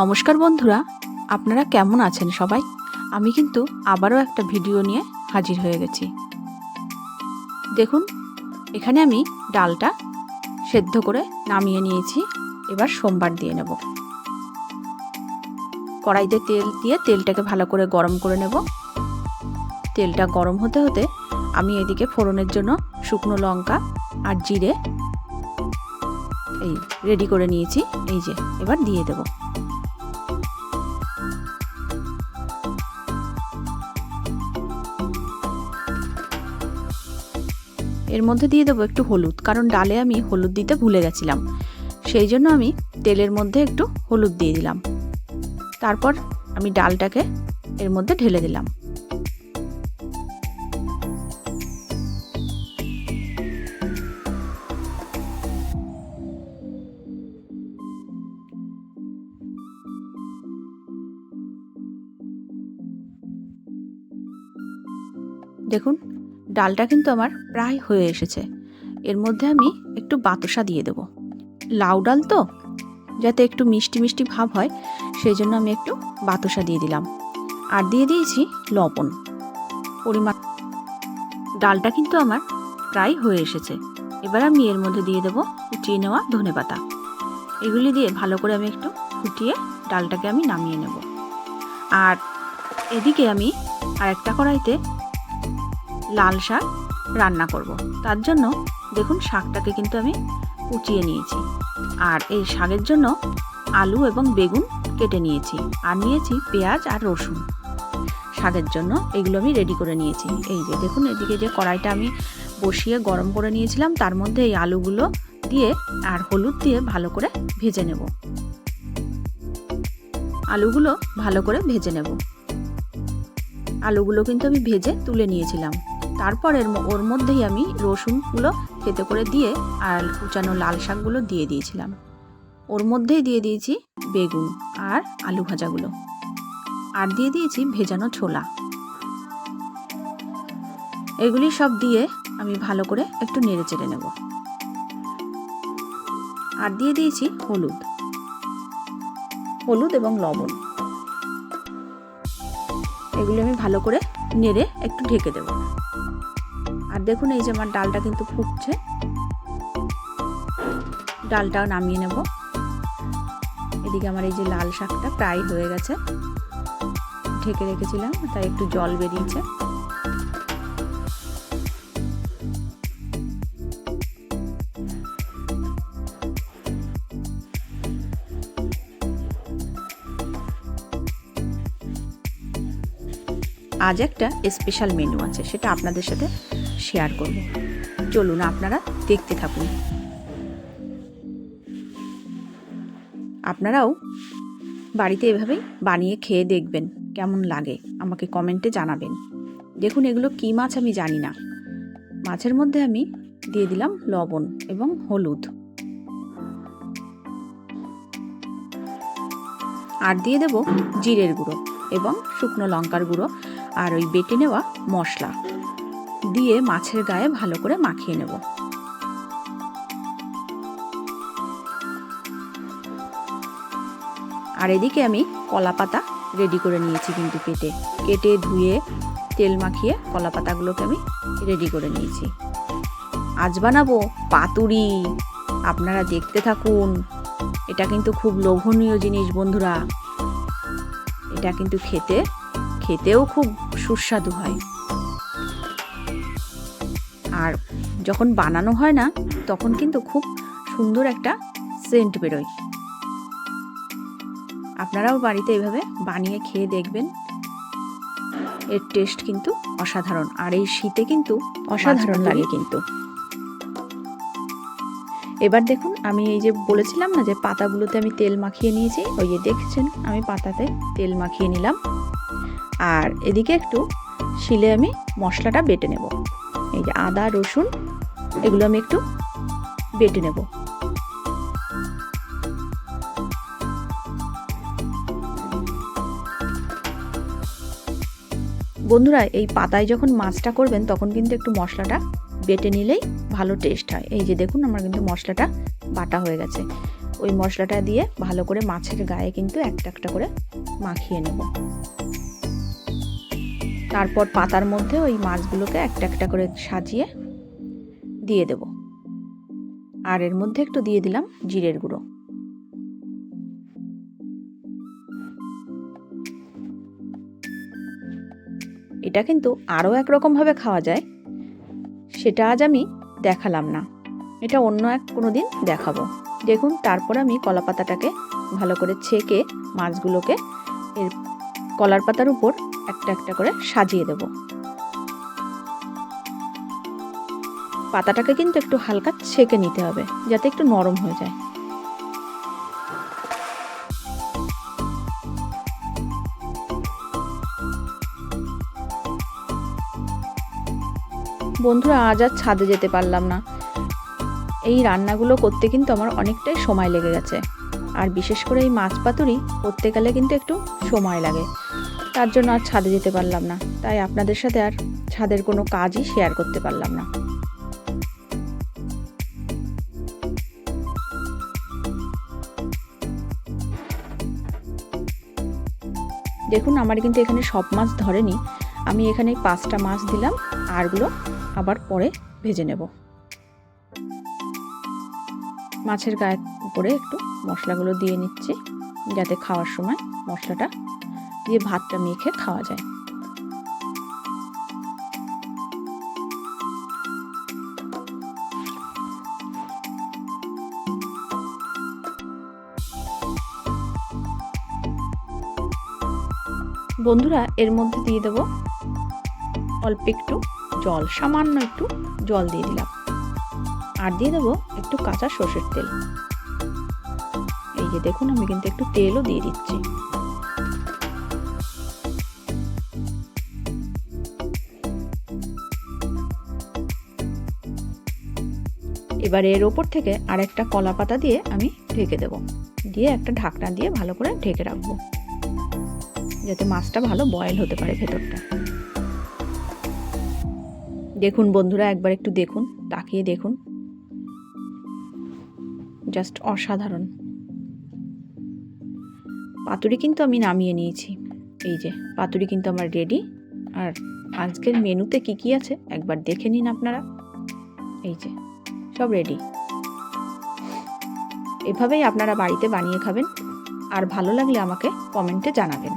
নমস্কার বন্ধুরা, আপনারা কেমন আছেন সবাই? আমি কিন্তু আবারও একটা ভিডিও নিয়ে হাজির হয়ে গেছি। দেখুন, এখানে আমি ডালটা সেদ্ধ করে নামিয়ে নিয়েছি। এবার সোমবার দিয়ে নেব। কড়াইতে তেল দিয়ে তেলটাকে ভালো করে গরম করে নেব। তেলটা গরম হতে হতে আমি এদিকে ফোড়নের জন্য শুকনো লঙ্কা আর জিরে এই রেডি করে নিয়েছি। এই যে এবার দিয়ে দেব। এর মধ্যে দিয়ে দেবো একটু হলুদ, কারণ ডালে আমি হলুদ দিতে ভুলে গেছিলাম, সেই জন্য আমি তেলের মধ্যে একটু হলুদ দিয়ে দিলাম। তারপর আমি ডালটাকে এর মধ্যে ঢেলে দিলাম। দেখুন, ডালটা কিন্তু আমার প্রায় হয়ে এসেছে। এর মধ্যে আমি একটু বাতাসা দিয়ে দেব। লাউ ডাল তো, যাতে একটু মিষ্টি মিষ্টি ভাব হয়, সেই জন্য আমি একটু বাতাসা দিয়ে দিলাম। আর দিয়ে দিয়েছি লবণ পরিমাণ। ডালটা কিন্তু আমার প্রায় হয়ে এসেছে। এবার আমি এর মধ্যে দিয়ে দেব কুচিয়ে নেওয়া ধনেপাতা। এগুলি দিয়ে ভালো করে আমি একটু ফুটিয়ে ডালটাকে আমি নামিয়ে নেব। আর এদিকে আমি আরেকটা কড়াইতে লাল শাক রান্না করব। তার জন্য দেখুন, শাকটাকে কিন্তু আমি কুচিয়ে নিয়েছি। আর এই শাকের জন্য আলু এবং বেগুন কেটে নিয়েছি, আর নিয়েছি পেঁয়াজ আর রসুন শাকের জন্য। এগুলো আমি রেডি করে নিয়েছি। এই যে দেখুন, এদিকে যে কড়াইটা আমি বসিয়ে গরম করে নিয়েছিলাম, তার মধ্যে এই আলুগুলো দিয়ে আর হলুদ দিয়ে ভালো করে ভেজে নেব। আলুগুলো ভালো করে ভেজে নেব। আলুগুলো কিন্তু আমি ভেজে তুলে নিয়েছিলাম। তারপর ওর মধ্যেই আমি রসুনগুলো থেতো করে দিয়ে আর কুচানো লাল শাকগুলো দিয়ে দিয়েছিলাম। ওর মধ্যেই দিয়ে দিয়েছি বেগুন আর আলু ভাজাগুলো, আর দিয়ে দিয়েছি ভেজানো ছোলা। এগুলি সব দিয়ে আমি ভালো করে একটু নেড়ে চেড়ে নেব। আর দিয়ে দিয়েছি হলুদ এবং লবণ। এগুলো আমি ভালো করে নেড়ে একটু ঢেকে দেব। আর দেখুন, এই যে আমার ডালটা কিন্তু ফুটছে। ডালটাও নামিয়ে নেব। এদিকে আমার এই যে লাল শাকটা প্রায় হয়ে গেছে, ঢেকে রেখেছিলাম, তাই একটু জল বেরিয়েছে। আজ একটা স্পেশাল মেনু আছে, সেটা আপনাদের সাথে শেয়ার করব। চলুন আপনারা দেখতে থাকুন। আপনারাও বাড়িতে এভাবেই বানিয়ে খেয়ে দেখবেন, কেমন লাগে আমাকে কমেন্টে জানাবেন। দেখুন, এগুলো কী মাছ আমি জানি না। মাছের মধ্যে আমি দিয়ে দিলাম লবণ এবং হলুদ, আর দিয়ে দেব জিরের গুঁড়ো এবং শুকনো লঙ্কার গুঁড়ো, আর ওই বেটে নেওয়া মশলা দিয়ে মাছের গায়ে ভালো করে মাখিয়ে নেব। আর এদিকে আমি কলা পাতা রেডি করে নিয়েছি, কিন্তু কেটে ধুয়ে তেল মাখিয়ে কলা পাতাগুলোকে আমি রেডি করে নিয়েছি। আজ বানাবো পাতুরি। আপনারা দেখতে থাকুন। এটা কিন্তু খুব লোভনীয় জিনিস বন্ধুরা। এটা কিন্তু খেতেও খুব সুস্বাদু হয়। আর যখন বানানো হয় না, তখন কিন্তু খুব সুন্দর একটা সেন্ট বেরোয়। আপনারাও বাড়িতে এভাবে বানিয়ে খেয়ে দেখবেন। এর টেস্ট কিন্তু অসাধারণ, আর এই শীতে কিন্তু অসাধারণ লাগে কিন্তু। এবার দেখুন, আমি এই যে বলেছিলাম না যে পাতাগুলোতে আমি তেল মাখিয়ে নিয়েছি, ওই যে দেখছেন আমি পাতাতে তেল মাখিয়ে নিলাম। আর এদিকে একটু শিলে আমি মশলাটা বেটে নেব। এই যে আদা রসুন এগুলো আমি একটু বেটে নেব। বন্ধুরা, এই পাতায় যখন মাছটা করবেন, তখন কিন্তু একটু মশলাটা বেটে নিলেই ভালো টেস্ট হয়। এই যে দেখুন, আমার কিন্তু মশলাটা বাটা হয়ে গেছে। ওই মশলাটা দিয়ে ভালো করে মাছের গায়ে কিন্তু একটা একটা করে মাখিয়ে নেব। তারপর পাতার মধ্যে ওই মাছগুলোকে একটা একটা করে সাজিয়ে দিয়ে দেব। আর এর মধ্যে একটু দিয়ে দিলাম জিরের গুঁড়ো। এটা কিন্তু আরও একরকমভাবে খাওয়া যায়, সেটা আজ আমি দেখালাম না, এটা অন্য কোনো দিন দেখাবো। দেখুন, তারপর আমি কলা পাতাটাকে ভালো করে ছেঁকে মাছগুলোকে এর কলার পাতার উপর একটা একটা করে সাজিয়ে দেব। পাতাটাকে কিন্তু একটু হালকা ছেঁকে নিতে হবে যাতে একটু নরম হয়ে যায়। বন্ধুরা, আজ আর ছাদে যেতে পারলাম না। এই রান্নাগুলো করতে কিন্তু আমার অনেকটাই সময় লেগে গেছে, আর বিশেষ করে এই মাছ পাতুরি করতে গেলে কিন্তু একটু সময় লাগে। তার জন্য আর ছাদে যেতে পারলাম না, তাই আপনাদের সাথে আর ছাদের কোনো কাজই শেয়ার করতে পারলাম না। দেখুন, আমার কিন্তু এখানে সব মাছ ধরেনি, আমি এখানে 5টা মাছ দিলাম, আরগুলো আবার পরে ভেজে নেব। মাছের গায়ের উপরে একটু মশলাগুলো দিয়ে নিচ্ছি যাতে খাওয়ার সময় মশলাটা দিয়ে ভাতটা মেখে খাওয়া যায়। বন্ধুরা, এর মধ্যে দিয়ে দেব অল্প একটু জল, সামান্য একটু জল দিয়ে দিলাম, আর দিয়ে দেবো একটু কাঁচা সর্ষের তেল। এই যে দেখুন, আমি কিন্তু একটু তেলও দিয়ে দিচ্ছি। এবার এর ওপর থেকে আরেকটা কলা পাতা দিয়ে আমি ঢেকে দেব, দিয়ে একটা ঢাকনা দিয়ে ভালো করে ঢেকে রাখবো যাতে মাছটা ভালো বয়েল হতে পারে ভেতরটা। দেখুন বন্ধুরা, একবার একটু দেখুন, তাকিয়ে দেখুন, জাস্ট অসাধারণ। পাতুরি কিন্তু আমি নামিয়ে নিয়েছি। এই যে পাতুরি কিন্তু আমার রেডি। আর আজকের মেনুতে কি কি আছে একবার দেখে নিন আপনারা। এই যে সব রেডি। এভাবেই আপনারা বাড়িতে বানিয়ে খাবেন, আর ভালো লাগলে আমাকে কমেন্টে জানাবেন।